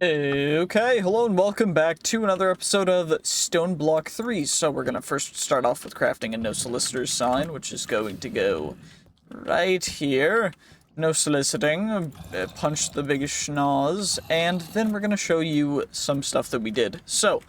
Okay, hello and welcome back to another episode of Stoneblock 3. So we're gonna first start off with crafting a no solicitors sign, which is going to go right here. No soliciting, punch the biggest schnoz, and then we're gonna show you some stuff that we did. So,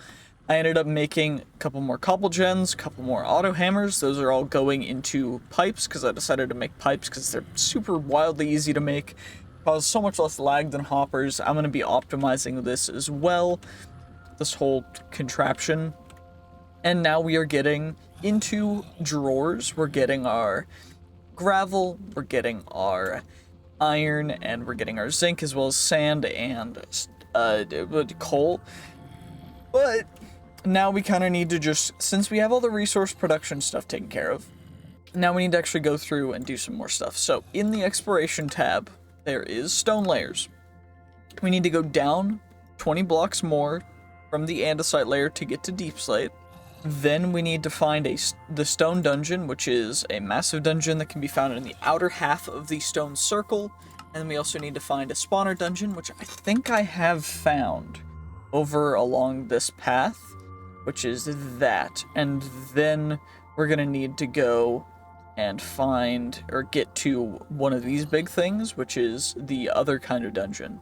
I ended up making a couple more cobble gens, a couple more auto hammers. Those are all going into pipes, because I decided to make pipes because they're super wildly easy to make. Cause so much less lag than hoppers. I'm going to be optimizing this as well, this whole contraption. And now we are getting into drawers. We're getting our gravel, we're getting our iron, and we're getting our zinc, as well as sand and coal. But now we kind of need to just, since we have all the resource production stuff taken care of, now we need to actually go through and do some more stuff. So in the exploration tab, there is stone layers. We need to go down 20 blocks more from the andesite layer to get to deep slate. Then we need to find the stone dungeon, which is a massive dungeon that can be found in the outer half of the stone circle. And we also need to find a spawner dungeon, which I think I have found over along this path, which is that. And then we're gonna need to go and find or get to one of these big things, which is the other kind of dungeon.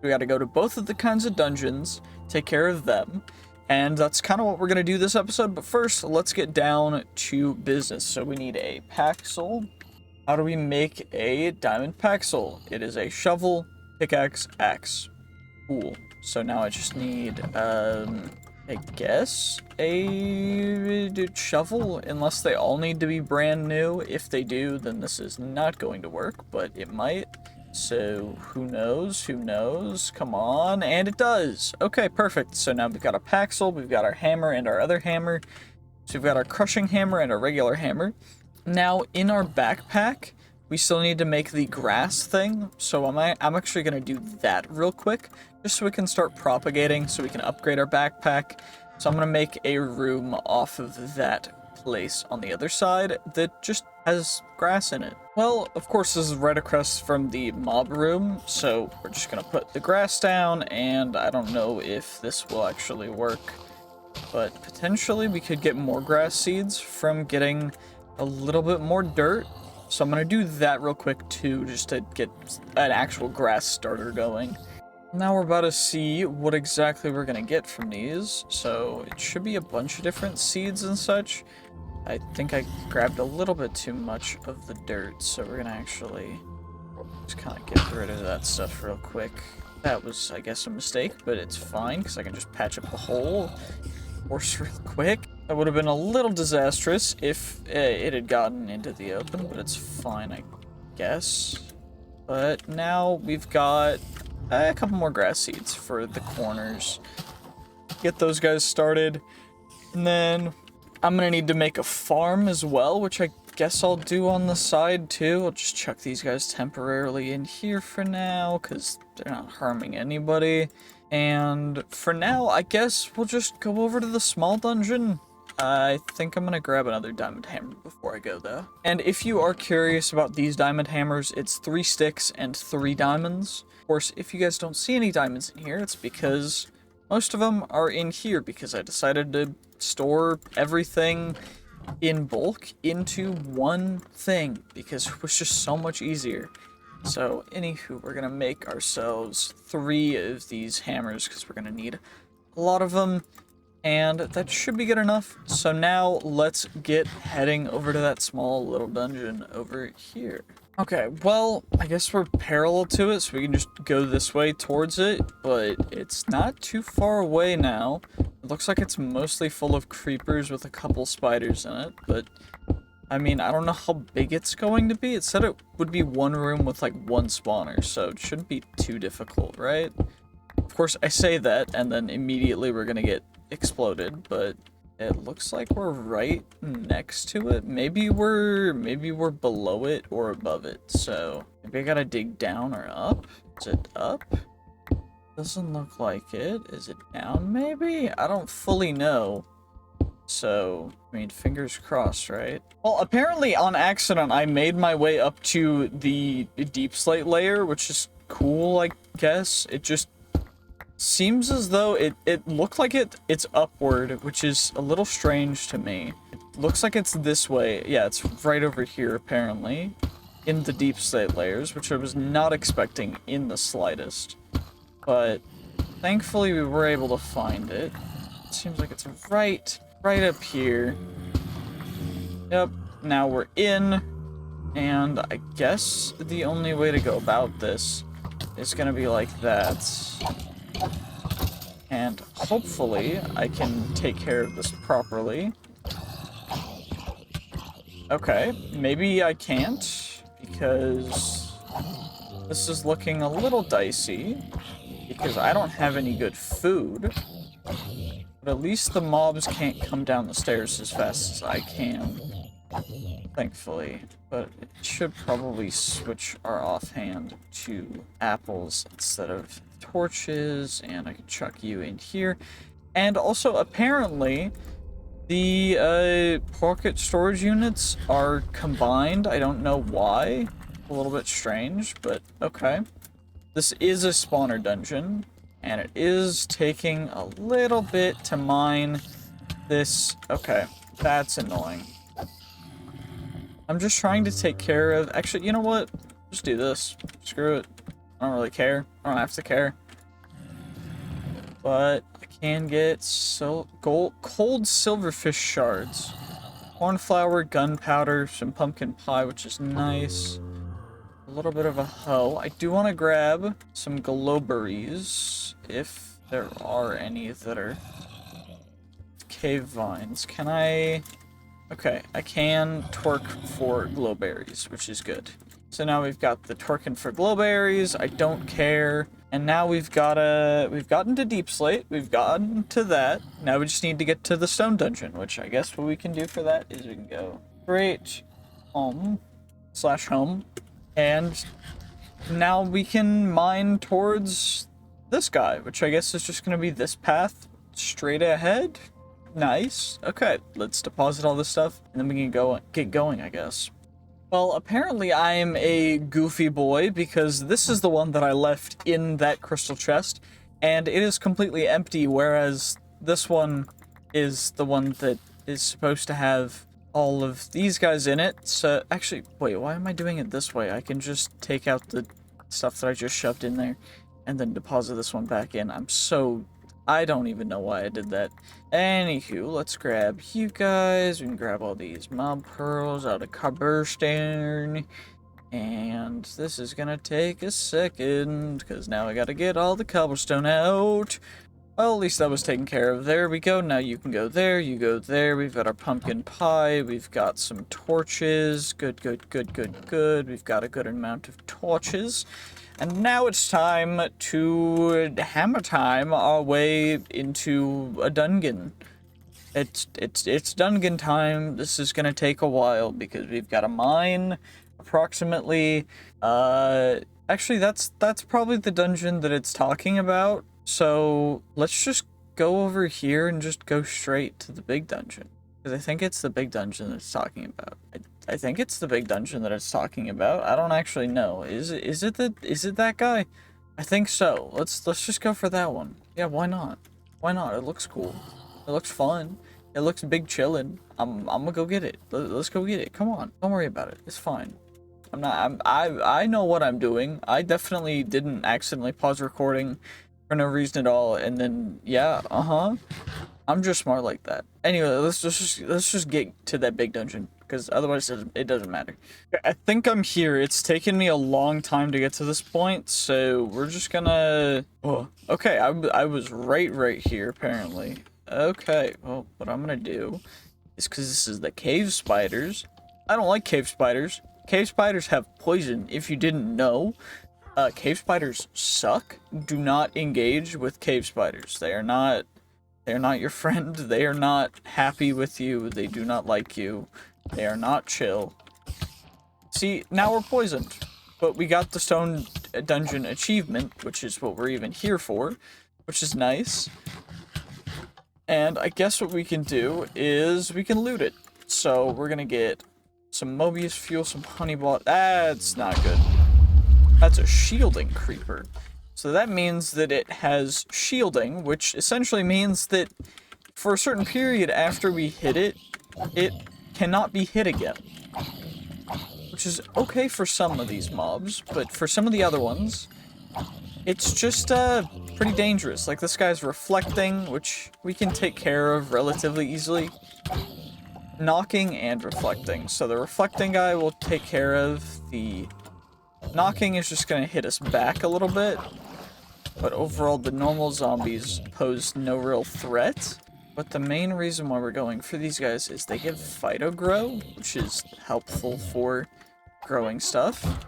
We got to go to both of the kinds of dungeons, take care of them, and that's kind of what we're going to do this episode. But first, let's get down to business. So we need a paxel. How do we make a diamond paxel? It is a shovel, pickaxe, axe. Cool. So now I just need I guess a shovel, unless they all need to be brand new. If they do, then this is not going to work, but it might. So who knows? Who knows? Come on, and it does. Okay, perfect. So now we've got a paxel, we've got our hammer and our other hammer. So we've got our crushing hammer and our regular hammer. Now in our backpack, we still need to make the grass thing, so I'm actually going to do that real quick, just so we can start propagating, so we can upgrade our backpack. So I'm going to make a room off of that place on the other side that just has grass in it. Well, of course, this is right across from the mob room, so we're just going to put the grass down, and I don't know if this will actually work, but potentially we could get more grass seeds from getting a little bit more dirt. So I'm going to do that real quick too, just to get an actual grass starter going. Now we're about to see what exactly we're going to get from these. So it should be a bunch of different seeds and such. I think I grabbed a little bit too much of the dirt, so we're going to actually just kind of get rid of that stuff real quick. That was, I guess, a mistake, but it's fine because I can just patch up the hole, of course, real quick. That would have been a little disastrous if it had gotten into the open, but it's fine, I guess. But now we've got a couple more grass seeds for the corners. Get those guys started. And then I'm going to need to make a farm as well, which I guess I'll do on the side too. I'll just chuck these guys temporarily in here for now, because they're not harming anybody. And for now, I guess we'll just go over to the small dungeon. I think I'm gonna grab another diamond hammer before I go though. And if you are curious about these diamond hammers, it's 3 sticks and 3 diamonds. Of course, if you guys don't see any diamonds in here, it's because most of them are in here because I decided to store everything in bulk into one thing because it was just so much easier. So anywho, we're gonna make ourselves 3 of these hammers because we're gonna need a lot of them. And that should be good enough. So now let's get heading over to that small little dungeon over here. Okay, well, I guess we're parallel to it, so we can just go this way towards it, but it's not too far away now. It looks like it's mostly full of creepers with a couple spiders in it, but I mean, I don't know how big it's going to be. It said it would be one room with like 1 spawner, so it shouldn't be too difficult, right? Of course, I say that, and then immediately we're gonna get exploded, but it looks like we're right next to it. Maybe we're below it or above it, so maybe I gotta dig down or up. Is it up? Doesn't look like it. Is it down maybe? I don't fully know. So, I mean, fingers crossed, right? Well, apparently on accident I made my way up to the deep slate layer, which is cool, I guess. It just Seems as though it looked like it's upward, which is a little strange to me. It looks like it's this way. Yeah, it's right over here, apparently, in the deep slate layers, which I was not expecting in the slightest. But thankfully we were able to find it. It seems like it's right up here. Yep, now we're in, and I guess the only way to go about this is gonna be like that. And hopefully I can take care of this properly. Okay, maybe I can't, because this is looking a little dicey, because I don't have any good food. But at least the mobs can't come down the stairs as fast as I can, thankfully. But it should probably switch our offhand to apples instead of torches, and I can chuck you in here. And also, apparently, the pocket storage units are combined. I don't know why. A little bit strange, but okay. This is a spawner dungeon, and it is taking a little bit to mine this. Okay, that's annoying. I'm just trying to take care of... Actually, you know what? Just do this. Screw it. I don't really care. I don't have to care. But I can get cold silverfish shards. Cornflower, gunpowder, some pumpkin pie, which is nice. A little bit of a hoe. I do want to grab some glowberries, if there are any that are cave vines. Can I... Okay, I can torque for glowberries, which is good. So now we've got the torquing for glowberries. I don't care. And now we've gotten to deep slate. We've gotten to that. Now we just need to get to the stone dungeon, which I guess what we can do for that is we can go straight home /home. And now we can mine towards this guy, which I guess is just going to be this path straight ahead. Nice. Okay, let's deposit all this stuff, and then we can get going, I guess. Well, apparently I'm a goofy boy, because this is the one that I left in that crystal chest, and it is completely empty, whereas this one is the one that is supposed to have all of these guys in it. So, actually, wait, why am I doing it this way? I can just take out the stuff that I just shoved in there, and then deposit this one back in. I don't even know why I did that. Anywho, let's grab you guys. We can grab all these mob pearls out of cobblestone. And this is gonna take a second, because now I gotta get all the cobblestone out. Well, at least that was taken care of. There we go. Now you can go there, you go there. We've got our pumpkin pie. We've got some torches. Good, good, good, good, good. We've got a good amount of torches. And now it's time to hammer time our way into a dungeon. It's dungeon time. This is gonna take a while because we've got to mine approximately. Actually, that's probably the dungeon that it's talking about. So let's just go over here and just go straight to the big dungeon, because I think it's the big dungeon that it's talking about. I think it's the big dungeon that it's talking about. I don't actually know. Is it that guy? I think so. Let's just go for that one. Yeah, why not? Why not? It looks cool. It looks fun. It looks big chillin'. I'm gonna go get it. Let's go get it. Come on. Don't worry about it. It's fine. I know what I'm doing. I definitely didn't accidentally pause recording for no reason at all, and then yeah, I'm just smart like that. Anyway, let's just get to that big dungeon, because otherwise it doesn't matter. I think I'm here. It's taken me a long time to get to this point, so we're just gonna... Oh, okay, I was right here, apparently. Okay, well, what I'm gonna do is, because this is the cave spiders. I don't like cave spiders. Cave spiders have poison, if you didn't know. Cave spiders suck. Do not engage with cave spiders. They are not your friend. They are not happy with you. They do not like you. They are not chill. See, now we're poisoned. But we got the stone dungeon achievement, which is what we're even here for, which is nice. And I guess what we can do is we can loot it. So we're gonna get some Mobius fuel, some honey ball. That's not good. That's a shielding creeper. So that means that it has shielding, which essentially means that for a certain period after we hit it, it cannot be hit again. Which is okay for some of these mobs, but for some of the other ones, it's just pretty dangerous. Like this guy's reflecting, which we can take care of relatively easily. Knocking and reflecting. So the reflecting guy will take care of. The knocking is just going to hit us back a little bit. But overall, the normal zombies pose no real threat. But the main reason why we're going for these guys is they give phytogrow, which is helpful for growing stuff.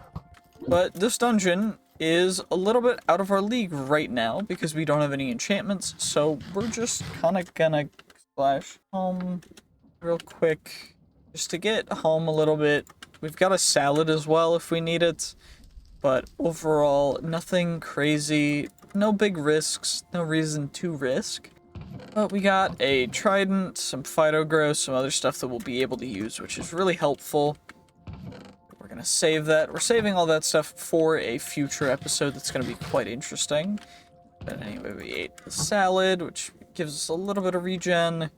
But this dungeon is a little bit out of our league right now because we don't have any enchantments. So we're just kind of gonna splash home real quick just to get home a little bit. We've got a salad as well if we need it. But overall, nothing crazy, no big risks, no reason to risk. But we got a trident, some phytogrow, some other stuff that we'll be able to use, which is really helpful. We're gonna save that. We're saving all that stuff for a future episode that's gonna be quite interesting. But anyway, we ate the salad, which gives us a little bit of regen,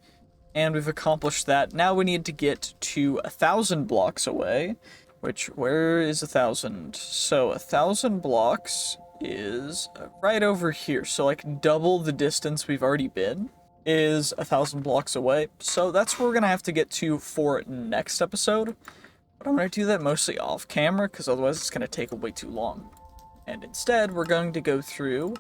and we've accomplished that. Now we need to get to 1,000 blocks away. Which, where is 1,000? So 1,000 blocks is right over here. So like double the distance we've already been is 1,000 blocks away. So that's where we're gonna have to get to for next episode. But I'm gonna do that mostly off camera because otherwise it's gonna take way too long. And instead, we're going to go through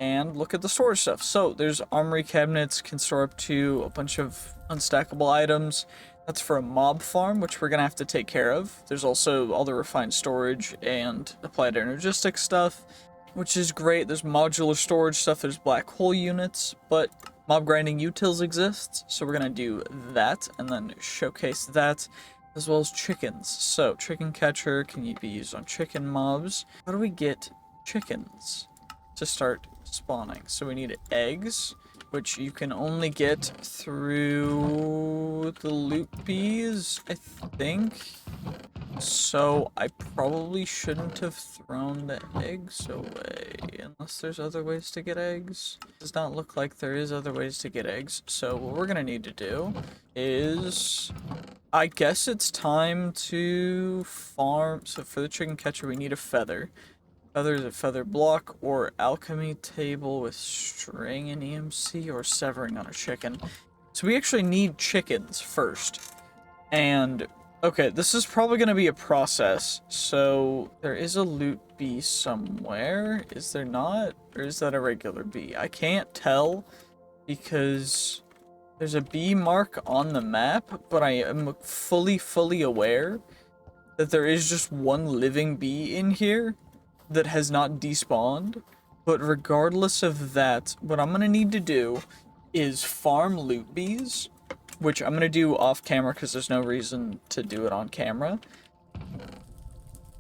and look at the storage stuff. So there's armory cabinets, can store up to a bunch of unstackable items. That's for a mob farm, which we're gonna have to take care of. There's also all the refined storage and applied energistics stuff, which is great. There's modular storage stuff, there's black hole units, but mob grinding utils exists, so we're gonna do that and then showcase that, as well as chickens. So, chicken catcher can be used on chicken mobs. How do we get chickens to start spawning? So we need eggs, which you can only get through the loot bees, I think. So I probably shouldn't have thrown the eggs away, unless there's other ways to get eggs. It does not look like there is other ways to get eggs. So what we're gonna need to do is, I guess it's time to farm. So for the chicken catcher, we need a feather. Feather is a feather block or alchemy table with string and EMC or severing on a chicken. So we actually need chickens first. And, okay, this is probably going to be a process. So there is a loot bee somewhere. Is there not? Or is that a regular bee? I can't tell because there's a bee mark on the map, but I am fully aware that there is just one living bee in here that has not despawned. But regardless of that, what I'm gonna need to do is farm loot bees, which I'm gonna do off camera because there's no reason to do it on camera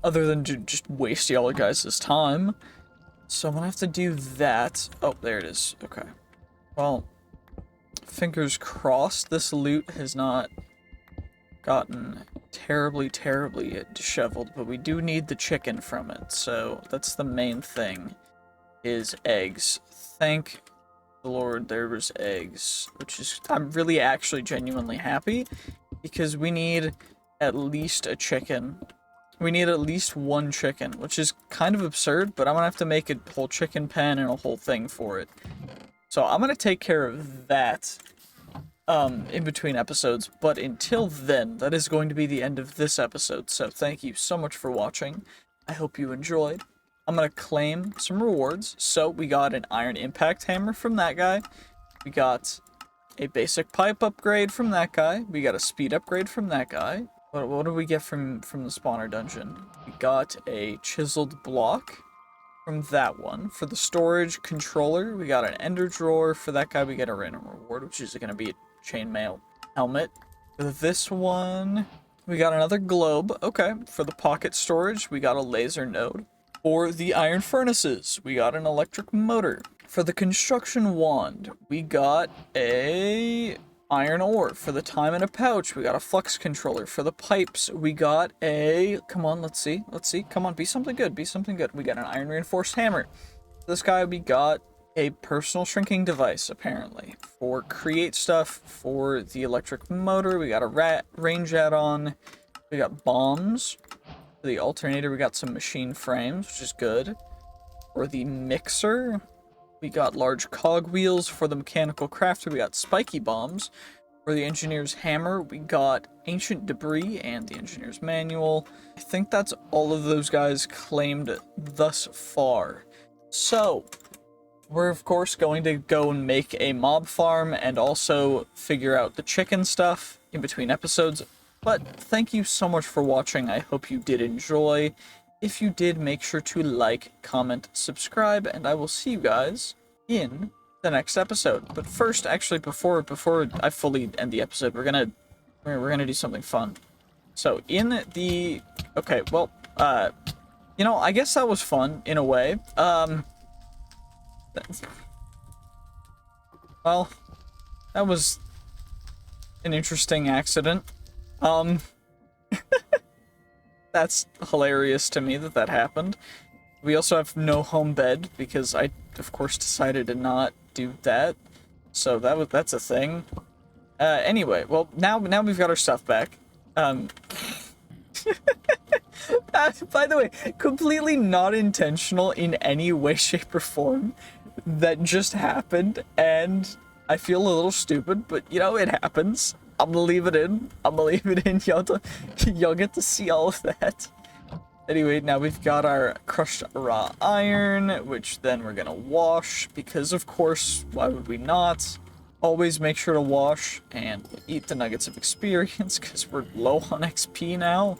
other than to just waste y'all guys' time. So I'm gonna have to do that. Oh, there it is. Okay, well, fingers crossed this loot has not gotten terribly disheveled, but we do need the chicken from it, so that's the main thing, is eggs. Thank the Lord there was eggs, which is, I'm really actually genuinely happy, because we need at least a chicken. We need at least one chicken, which is kind of absurd, but I'm gonna have to make a whole chicken pen and a whole thing for it. So I'm gonna take care of that in between episodes, but until then, that is going to be the end of this episode, so thank you so much for watching. I hope you enjoyed. I'm gonna claim some rewards. So we got an iron impact hammer from that guy, we got a basic pipe upgrade from that guy, we got a speed upgrade from that guy. What did we get from the spawner dungeon? We got a chiseled block from that one. For the storage controller, we got an ender drawer. For that guy, we get a random reward, which is going to be a chainmail helmet. For this one, we got another globe. Okay. For the pocket storage, we got a laser node. For the iron furnaces, we got an electric motor. For the construction wand, we got a iron ore. For the time in a pouch, we got a flux controller. For the pipes, we got a, come on, let's see, come on, be something good, we got an iron reinforced hammer. This guy, we got a personal shrinking device, apparently, for create stuff. For the electric motor, we got a range add-on. We got bombs. For the alternator, we got some machine frames, which is good. For the mixer, we got large cog wheels. For the mechanical crafter, we got spiky bombs. For the engineer's hammer, we got ancient debris and the engineer's manual. I think that's all of those guys claimed thus far. So, we're of course going to go and make a mob farm and also figure out the chicken stuff in between episodes. But thank you so much for watching. I hope you did enjoy. If you did, make sure to like, comment, subscribe, and I will see you guys in the next episode. But first, actually, before I fully end the episode, we're gonna do something fun. So in the you know, I guess that was fun in a way. Well, that was an interesting accident. That's hilarious to me that happened. We also have no home bed because I, of course, decided to not do that. So that's a thing. Anyway, well, now we've got our stuff back. By the way, completely not intentional in any way, shape, or form. That just happened, and I feel a little stupid, but you know, it happens. I'm gonna leave it in. Y'all get to see all of that. Anyway, now we've got our crushed raw iron, which then we're gonna wash, because of course, why would we not? Always make sure to wash and eat the nuggets of experience, because we're low on XP now.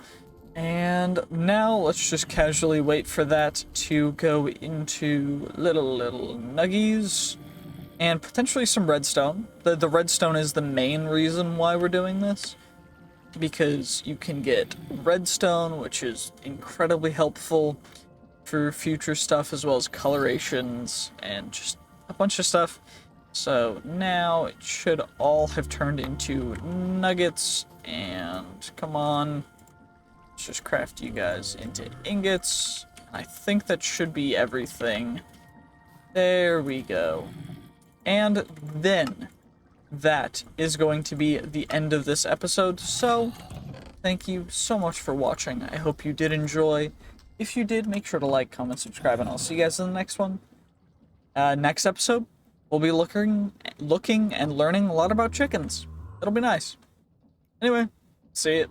And now let's just casually wait for that to go into little nuggies and potentially some redstone. The redstone is the main reason why we're doing this, because you can get redstone, which is incredibly helpful for future stuff, as well as colorations and just a bunch of stuff. So now it should all have turned into nuggets, and come on. Let's just craft you guys into ingots. I think that should be everything. There we go. And then that is going to be the end of this episode. So thank you so much for watching. I hope you did enjoy. If you did, make sure to like, comment, subscribe, and I'll see you guys in the next one. Next episode, we'll be looking and learning a lot about chickens. It'll be nice. Anyway, see ya.